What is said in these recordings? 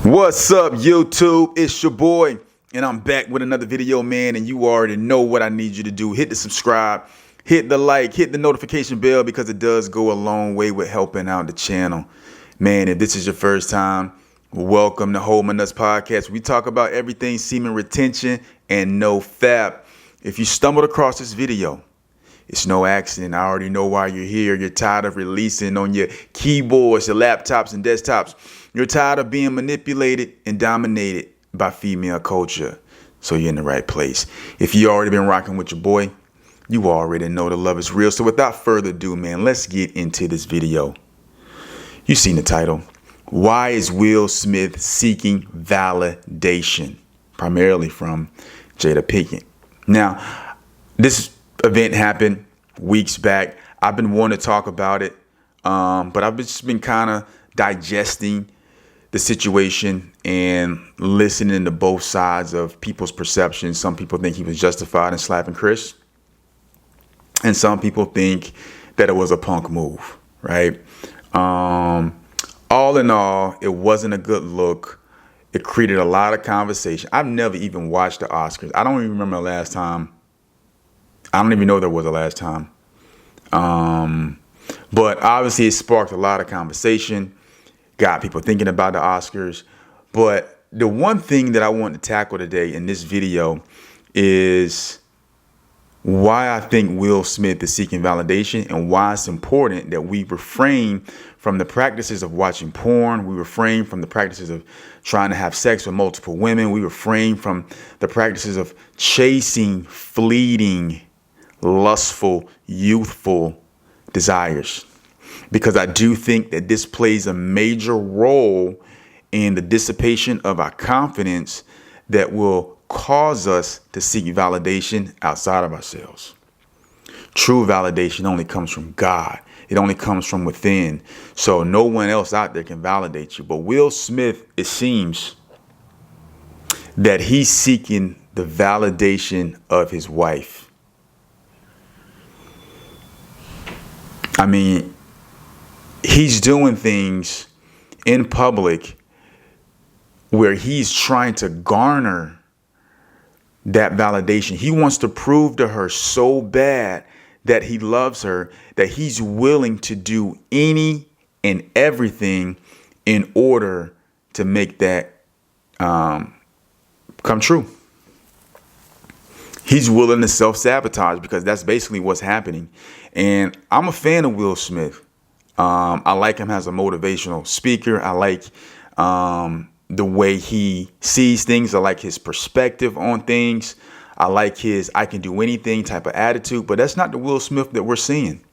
What's up, YouTube? It's your boy, and I'm back with another video, man. And you already know what I need you to do. Hit the subscribe, hit the like, hit the notification bell, because it does go a long way with helping out the channel. Man, if this is your first time, welcome to Hold My Nuts Podcast. We talk about everything semen retention and no fap. If you stumbled across this video, it's no accident. I already know why you're here. You're tired of releasing on your keyboards, your laptops, and desktops. You're tired of being manipulated and dominated by female culture. So you're in the right place. If you already been rocking with your boy, you already know the love is real. So without further ado, man, let's get into this video. You seen the title. Why is Will Smith seeking validation? Primarily from Jada Pinkett. Now, this event happened weeks back. I've been wanting to talk about it, but I've just been kind of digesting the situation and listening to both sides of people's perceptions. Some people think he was justified in slapping Chris, and some people think that it was a punk move, right? All in all, it wasn't a good look. It created a lot of conversation. I've never even watched the Oscars. I don't even remember the last time. I don't even know there was a last time. But obviously it sparked a lot of conversation, got people thinking about the Oscars. But the one thing that I want to tackle today in this video is why I think Will Smith is seeking validation and why it's important that we refrain from the practices of watching porn. We refrain from the practices of trying to have sex with multiple women. We refrain from the practices of chasing fleeting, lustful, youthful desires, because I do think that this plays a major role in the dissipation of our confidence that will cause us to seek validation outside of ourselves. True validation only comes from God. It only comes from within. So no one else out there can validate you. But Will Smith, it seems that he's seeking the validation of his wife. I mean, he's doing things in public where he's trying to garner that validation. He wants to prove to her so bad that he loves her that he's willing to do any and everything in order to make that come true. He's willing to self-sabotage, because that's basically what's happening. And I'm a fan of Will Smith. I like him as a motivational speaker. I like the way he sees things. I like his perspective on things. I like his I can do anything type of attitude. But that's not the Will Smith that we're seeing.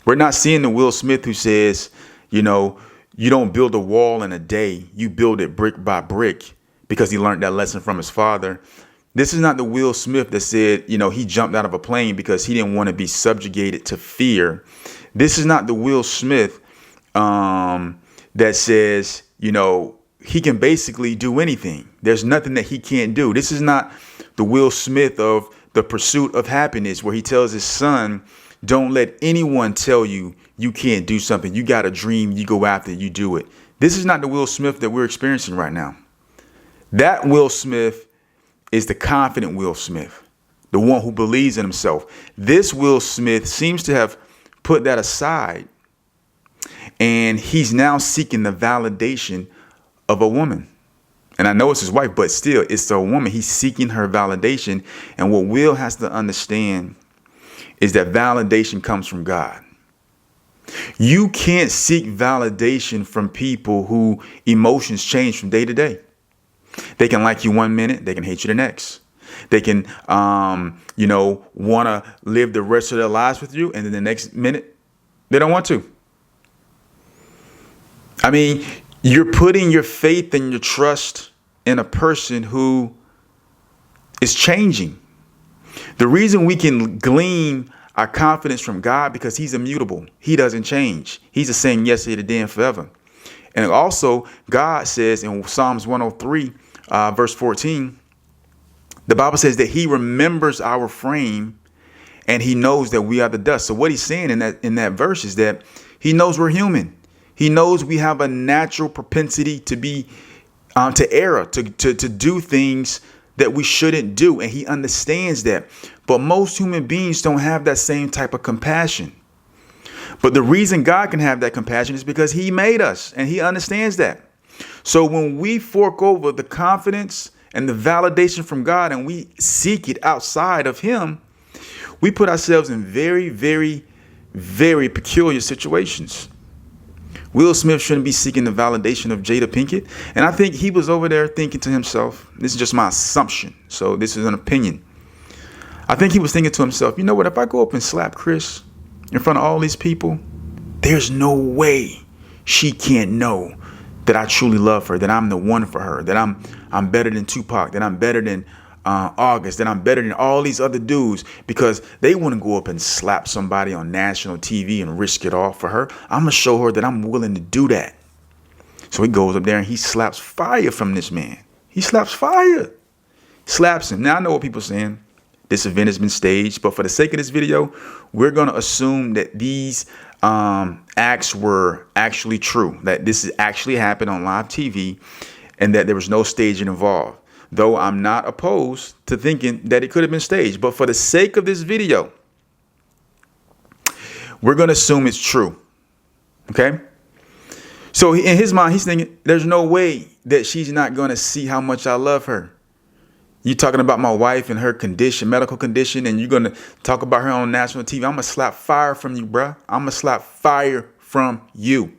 We're not seeing the Will Smith who says, you know, you don't build a wall in a day. You build it brick by brick, because he learned that lesson from his father. This is not the Will Smith that said, you know, he jumped out of a plane because he didn't want to be subjugated to fear. This is not the Will Smith that says, you know, he can basically do anything. There's nothing that he can't do. This is not the Will Smith of The Pursuit of Happiness, where he tells his son, don't let anyone tell you you can't do something. You got a dream, you go after it, you do it. This is not the Will Smith that we're experiencing right now. That Will Smith is the confident Will Smith, the one who believes in himself. This Will Smith seems to have put that aside, and he's now seeking the validation of a woman. And I know it's his wife, but still, it's a woman. He's seeking her validation. And what Will has to understand is that validation comes from God. You can't seek validation from people who emotions change from day to day. They can like you one minute, they can hate you the next. They can, want to live the rest of their lives with you, and then the next minute, they don't want to. I mean, you're putting your faith and your trust in a person who is changing. The reason we can glean our confidence from God, because he's immutable. He doesn't change. He's the same yesterday, today, and forever. And also, God says in Psalms 103, verse 14, the Bible says that he remembers our frame and he knows that we are the dust. So what he's saying in that verse is that he knows we're human. He knows we have a natural propensity to be to error, to do things that we shouldn't do. And he understands that. But most human beings don't have that same type of compassion. But the reason God can have that compassion is because he made us and he understands that. So when we fork over the confidence and the validation from God and we seek it outside of him, we put ourselves in very, very, very peculiar situations. Will Smith shouldn't be seeking the validation of Jada Pinkett. And I think he was over there thinking to himself, this is just my assumption, so this is an opinion. I think he was thinking to himself, you know what, if I go up and slap Chris in front of all these people, there's no way she can't know that I truly love her, that I'm the one for her, that I'm better than Tupac, that I'm better than August, that I'm better than all these other dudes, because they want to go up and slap somebody on national TV and risk it all for her. I'm going to show her that I'm willing to do that. So he goes up there and he slaps fire from this man. He slaps fire, slaps him. Now I know what people are saying. This event has been staged, but for the sake of this video, we're going to assume that these acts were actually true, that this actually happened on live TV and that there was no staging involved. Though I'm not opposed to thinking that it could have been staged. But for the sake of this video, we're going to assume it's true. OK, so in his mind, he's thinking there's no way that she's not going to see how much I love her. You're talking about my wife and her condition, medical condition, and you're going to talk about her on national TV. I'm going to slap fire from you, bruh. I'm going to slap fire from you.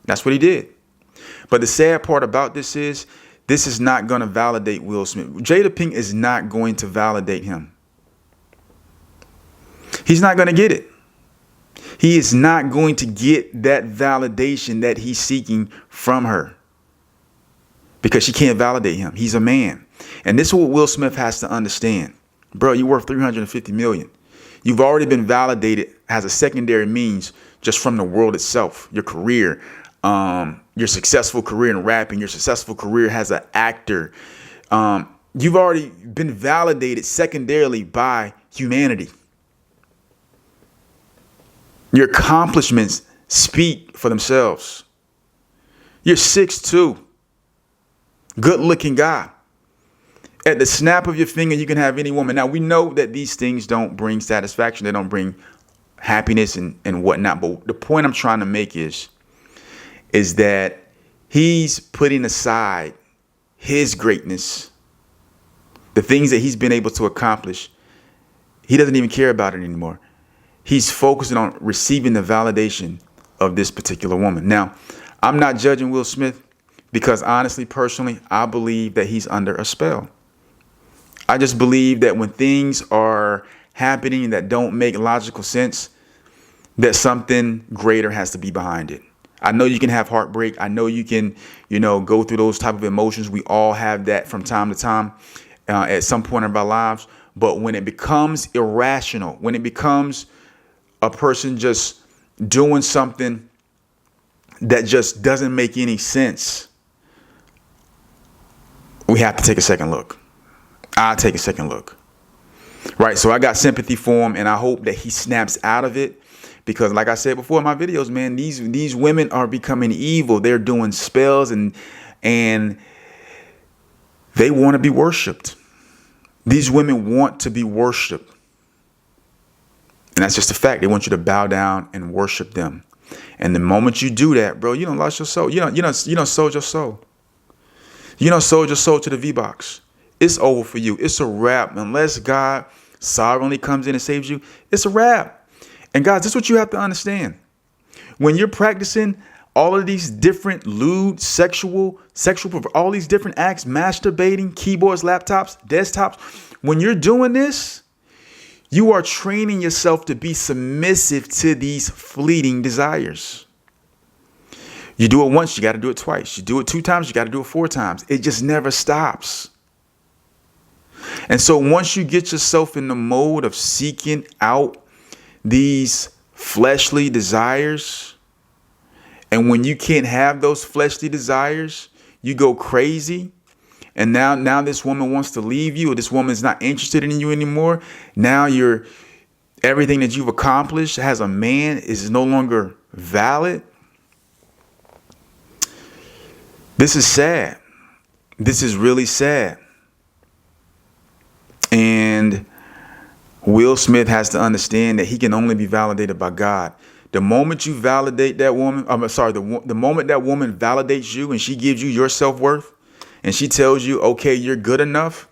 That's what he did. But the sad part about this is not going to validate Will Smith. Jada Pinkett is not going to validate him. He's not going to get it. He is not going to get that validation that he's seeking from her because she can't validate him. He's a man. And this is what Will Smith has to understand. Bro, you're worth $350 million. You've already been validated as a secondary means just from the world itself, your career, your successful career in rapping, your successful career as an actor. You've already been validated secondarily by humanity. Your accomplishments speak for themselves. You're 6'2", good-looking guy. At the snap of your finger, you can have any woman. Now, we know that these things don't bring satisfaction. They don't bring happiness and whatnot. But the point I'm trying to make is that he's putting aside his greatness, the things that he's been able to accomplish. He doesn't even care about it anymore. He's focusing on receiving the validation of this particular woman. Now, I'm not judging Will Smith because honestly, personally, I believe that he's under a spell. I just believe that when things are happening that don't make logical sense, that something greater has to be behind it. I know you can have heartbreak. I know you can, go through those type of emotions. We all have that from time to time at some point in our lives. But when it becomes irrational, when it becomes a person just doing something that just doesn't make any sense, we have to take a second look. I'll take a second look. Right. So I got sympathy for him and I hope that he snaps out of it, because like I said before in my videos, man, these women are becoming evil. They're doing spells and they want to be worshipped. These women want to be worshipped. And that's just a fact. They want you to bow down and worship them. And the moment you do that, bro, you don't lost your soul. You don't sold your soul. You don't sold your soul to the V-Box. It's over for you. It's a wrap. Unless God sovereignly comes in and saves you, it's a wrap. And guys, this is what you have to understand. When you're practicing all of these different lewd, sexual, all these different acts, masturbating, keyboards, laptops, desktops, when you're doing this, you are training yourself to be submissive to these fleeting desires. You do it once, you got to do it twice. You do it 2 times, you got to do it 4 times. It just never stops. And so once you get yourself in the mode of seeking out these fleshly desires, and when you can't have those fleshly desires, you go crazy. And now this woman wants to leave you, or this woman is not interested in you anymore. Now everything that you've accomplished as a man is no longer valid. This is sad. This is really sad. And Will Smith has to understand that he can only be validated by God. The moment you validate that woman, the moment that woman validates you and she gives you your self-worth and she tells you, okay, you're good enough,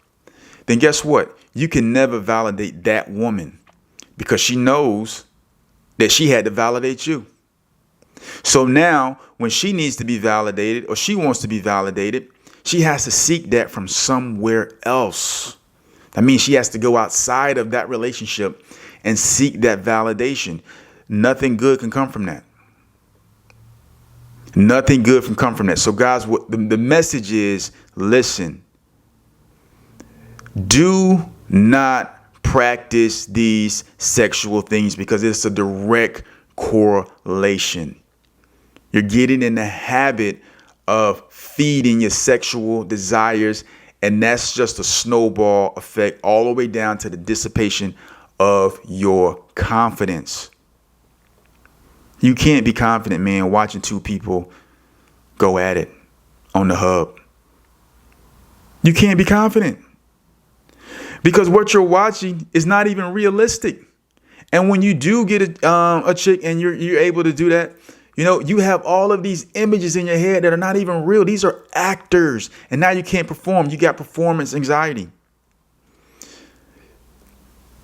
then guess what? You can never validate that woman because she knows that she had to validate you. So now when she needs to be validated or she wants to be validated, she has to seek that from somewhere else. That means she has to go outside of that relationship and seek that validation. Nothing good can come from that. Nothing good can come from that. So guys, what the message is, listen, do not practice these sexual things because it's a direct correlation. You're getting in the habit of feeding your sexual desires, and that's just a snowball effect all the way down to the dissipation of your confidence. You can't be confident, man, watching two people go at it on the hub. You can't be confident because what you're watching is not even realistic. And when you do get a chick and you're able to do that, you know, you have all of these images in your head that are not even real. These are actors. And now you can't perform. You got performance anxiety.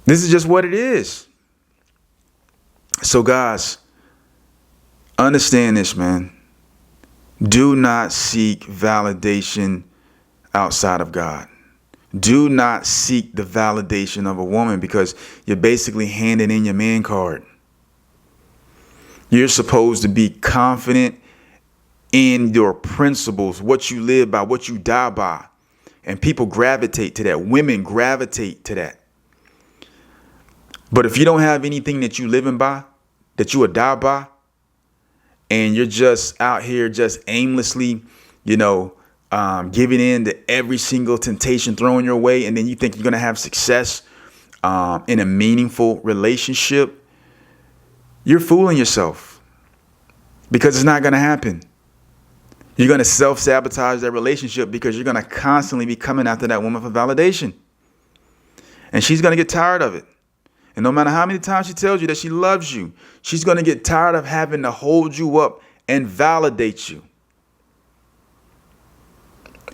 This is just what it is. So guys, understand this, man. Do not seek validation outside of God. Do not seek the validation of a woman because you're basically handing in your man card. You're supposed to be confident in your principles, what you live by, what you die by. And people gravitate to that. Women gravitate to that. But if you don't have anything that you living by, that you would die by, and you're just out here just aimlessly, giving in to every single temptation thrown your way, and then you think you're going to have success in a meaningful relationship, you're fooling yourself because it's not going to happen. You're going to self-sabotage that relationship because you're going to constantly be coming after that woman for validation. And she's going to get tired of it. And no matter how many times she tells you that she loves you, she's going to get tired of having to hold you up and validate you.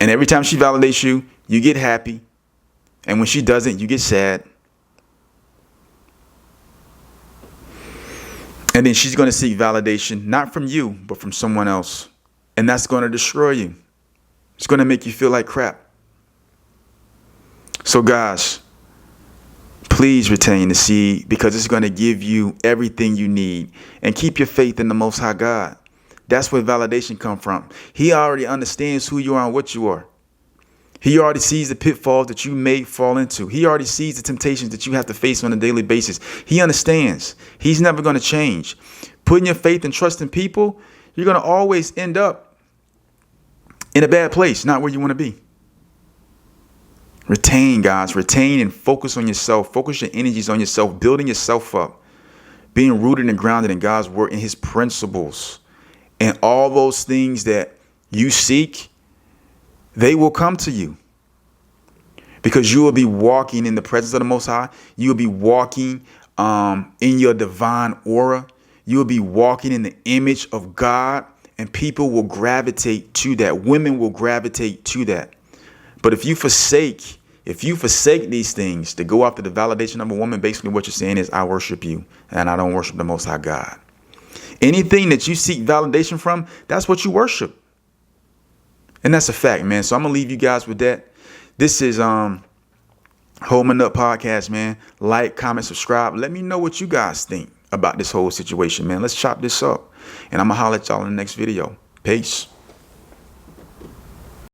And every time she validates you, you get happy. And when she doesn't, you get sad. And then she's going to seek validation, not from you, but from someone else. And that's going to destroy you. It's going to make you feel like crap. So guys, please retain the seed because it's going to give you everything you need. And keep your faith in the Most High God. That's where validation comes from. He already understands who you are and what you are. He already sees the pitfalls that you may fall into. He already sees the temptations that you have to face on a daily basis. He understands. He's never going to change. Putting your faith and trust in people, you're going to always end up in a bad place, not where you want to be. Retain, guys. Retain and focus on yourself. Focus your energies on yourself, building yourself up, being rooted and grounded in God's word and his principles. And all those things that you seek, they will come to you because you will be walking in the presence of the Most High. You will be walking in your divine aura. You will be walking in the image of God, and people will gravitate to that. Women will gravitate to that. But if you forsake these things to go after the validation of a woman, basically what you're saying is, I worship you and I don't worship the Most High God. Anything that you seek validation from, that's what you worship. And that's a fact, man. So I'm going to leave you guys with that. This is Hold My Nut Podcast, man. Like, comment, subscribe. Let me know what you guys think about this whole situation, man. Let's chop this up. And I'm going to holler at y'all in the next video. Peace.